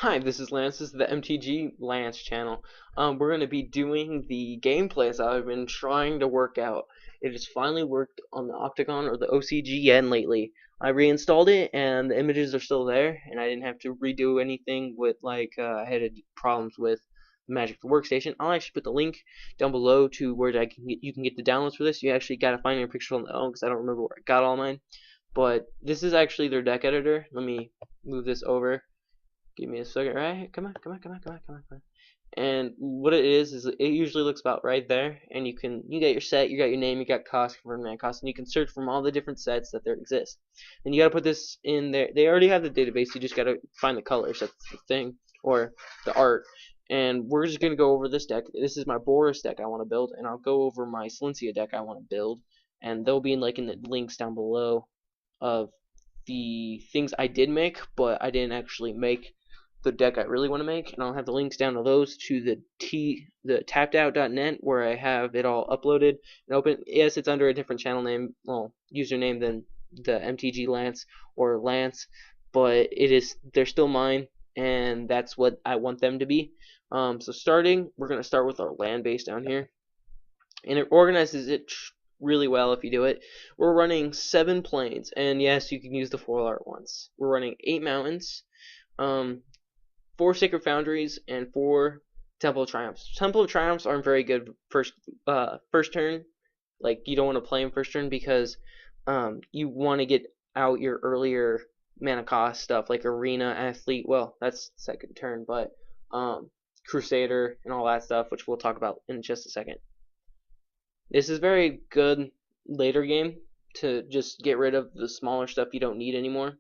Hi, this is Lance. This is the MTG Lance channel. We're going to be doing the gameplays I've been trying to work out. It has finally worked on the Octagon or the OCGN lately. I reinstalled it and the images are still there, and I didn't have to redo anything with I had problems with Magic the Workstation. I'll actually put the link down below to where you can get the downloads for this. You actually got to find your picture on the own because I don't remember where I got all mine. But this is actually their deck editor. Let me move this over. Give me a second, right? Come on, come on, come on, come on, come on, come on. And what it is it usually looks about right there, and you got your set, you got your name, you got cost, confirmed man cost, and you can search from all the different sets that there exist. And you gotta put this in there. They already have the database, you just gotta find the colors, that's the thing, or the art. And we're just gonna go over this deck. This is my Boros deck I want to build, and I'll go over my Silencia deck I want to build, and they'll be in the links down below of the things I did make, but I didn't actually make the deck I really want to make, and I'll have the links down to those to the tappedout.net where I have it all uploaded and open. Yes, it's under a different channel name, well, username than the MTG Lance or Lance, but they're still mine, and that's what I want them to be. So we're gonna start with our land base down here, and it organizes it really well if you do it. We're running 7 plains, and yes, you can use the 4 art ones. We're running 8 mountains. 4 Sacred Foundries, and 4 Temple of Triumphs. Temple of Triumphs aren't very good first turn. Like, you don't want to play them first turn because you want to get out your earlier mana cost stuff like Arena, Athlete. Well, that's second turn, but Crusader and all that stuff, which we'll talk about in just a second. This is very good later game to just get rid of the smaller stuff you don't need anymore,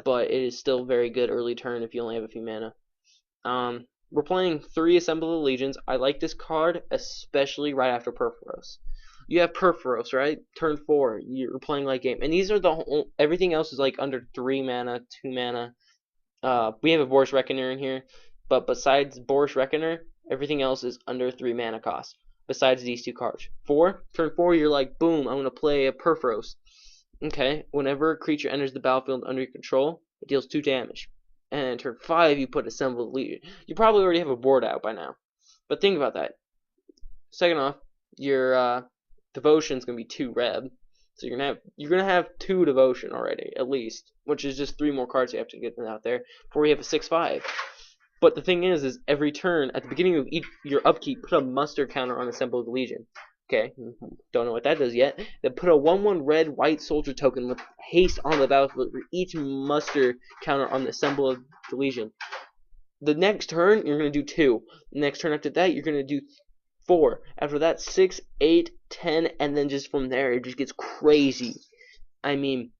but it is still very good early turn if you only have a few mana. We're playing 3 Assemble the Legions. I like this card, especially right after Purphoros. You have Purphoros, right? Turn 4, you're playing late game. And these are everything else is like under 3 mana, 2 mana. We have a Boros Reckoner in here, but besides Boros Reckoner, everything else is under 3 mana cost, besides these 2 cards. Turn 4, you're like, boom, I'm going to play a Purphoros. Okay, whenever a creature enters the battlefield under your control, it deals 2 damage. And turn 5, you put Assemble the Legion. You probably already have a board out by now, but think about that. Second off, your devotion's gonna be 2 red, so you're gonna have 2 devotion already at least, which is just 3 more cards you have to get out there before you have a 6/5. But the thing is every turn at the beginning of your upkeep, put a muster counter on Assemble the Legion. Okay, don't know what that does yet. Then put a 1/1 red white soldier token with haste on the battlefield for each muster counter on the Assemble of the Legion. The next turn, you're going to do 2. The next turn after that, you're going to do 4. After that, 6, 8, 10, and then just from there, it just gets crazy. I mean,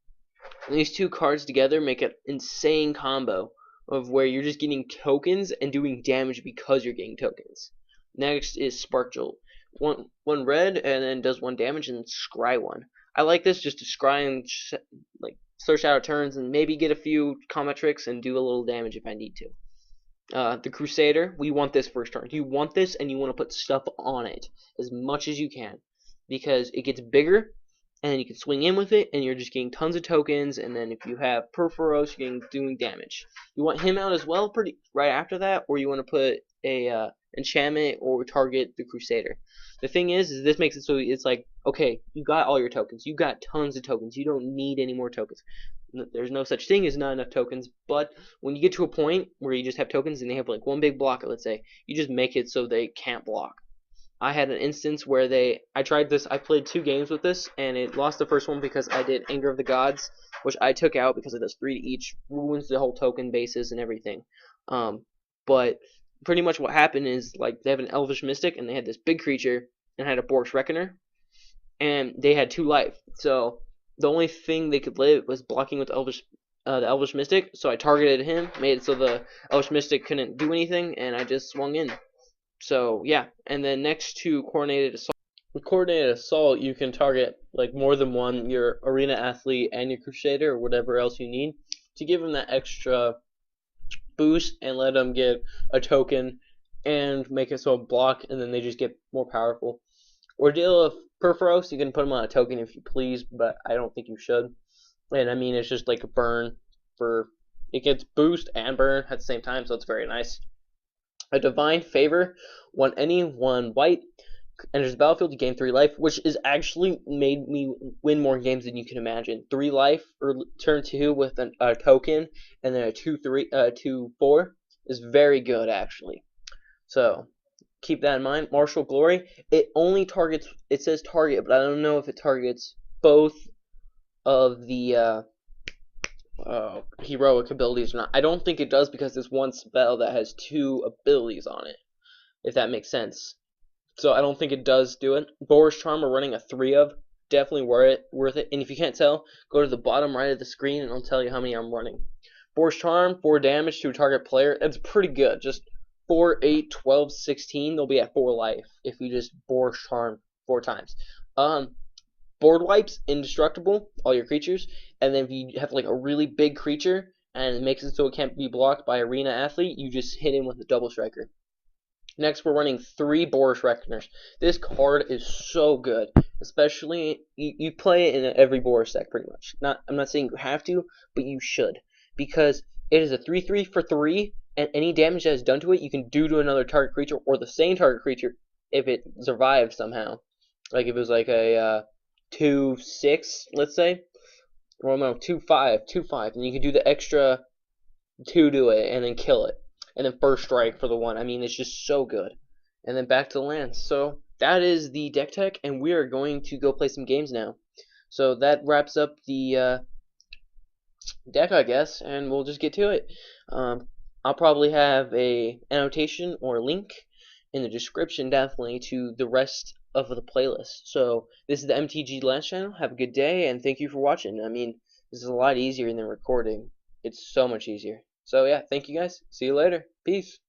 these 2 cards together make an insane combo of where you're just getting tokens and doing damage because you're getting tokens. Next is Spark Jolt. One red and then does 1 damage and scry 1. I like this just to scry and like search out turns and maybe get a few combat tricks and do a little damage if I need to. The Crusader, we want this first turn. You want this and you want to put stuff on it as much as you can because it gets bigger and then you can swing in with it and you're just getting tons of tokens, and then if you have Purphoros, you're doing damage. You want him out as well pretty right after that, or you want to put a enchantment or target the Crusader. The thing is this makes it so it's like, okay, you got all your tokens. You got tons of tokens. You don't need any more tokens. There's no such thing as not enough tokens, but when you get to a point where you just have tokens and they have like one big blocker, let's say, you just make it so they can't block. I had an instance where I tried this, I played 2 games with this, and it lost the first one because I did Anger of the Gods, which I took out because it does 3 to each, ruins the whole token basis and everything. But pretty much what happened is, like, they have an Elvish Mystic, and they had this big creature, and had a Boros Reckoner, and they had 2 life. So the only thing they could live was blocking with the Elvish Mystic, so I targeted him, made it so the Elvish Mystic couldn't do anything, and I just swung in. So yeah, and then next to Coordinated Assault. With Coordinated Assault, you can target like more than one, your Arena Athlete and your Crusader or whatever else you need to give them that extra boost and let them get a token and make it so block, and then they just get more powerful. Ordeal of Purphoros, you can put them on a token if you please, but I don't think you should. And I mean, it's just like a burn for It gets boost and burn at the same time, so it's very nice. A divine favor. When anyone white enters the battlefield, you gain 3 life, which is actually made me win more games than you can imagine. 3 life or turn 2 with a token, and then a 2/4 is very good actually. So keep that in mind. Martial Glory. It only targets. It says target, but I don't know if it targets both of the heroic abilities or not. I don't think it does because there's one spell that has 2 abilities on it, if that makes sense. So I don't think it does do it. Boros Charm we're running a 3 of. Definitely worth it. And if you can't tell, go to the bottom right of the screen and I'll tell you how many I'm running. Boros Charm, 4 damage to a target player. That's pretty good. Just 4, 8, 12, 16. They'll be at 4 life if you just Boros Charm 4 times. Board wipes, indestructible, all your creatures. And then if you have like a really big creature and it makes it so it can't be blocked by Arena Athlete, you just hit him with a double striker. Next, we're running 3 Boros Reckoners. This card is so good, especially you play it in every Boros deck pretty much. I'm not saying you have to, but you should, because it is a 3/3 for 3, and any damage that is done to it, you can do to another target creature or the same target creature if it survives somehow. Like if it was like a 2/6, let's say. Well, no, 2/5, 2/5, and you can do the extra 2 to it and then kill it. And then first strike for the 1. I mean, it's just so good. And then back to the lands. So that is the deck tech, and we are going to go play some games now. So that wraps up the deck, I guess, and we'll just get to it. I'll probably have a annotation or link in the description, definitely, to the rest of the playlist. So this is the MTG Lance channel. Have a good day, and thank you for watching. I mean, this is a lot easier than recording. It's so much easier. So yeah, thank you guys. See you later. Peace.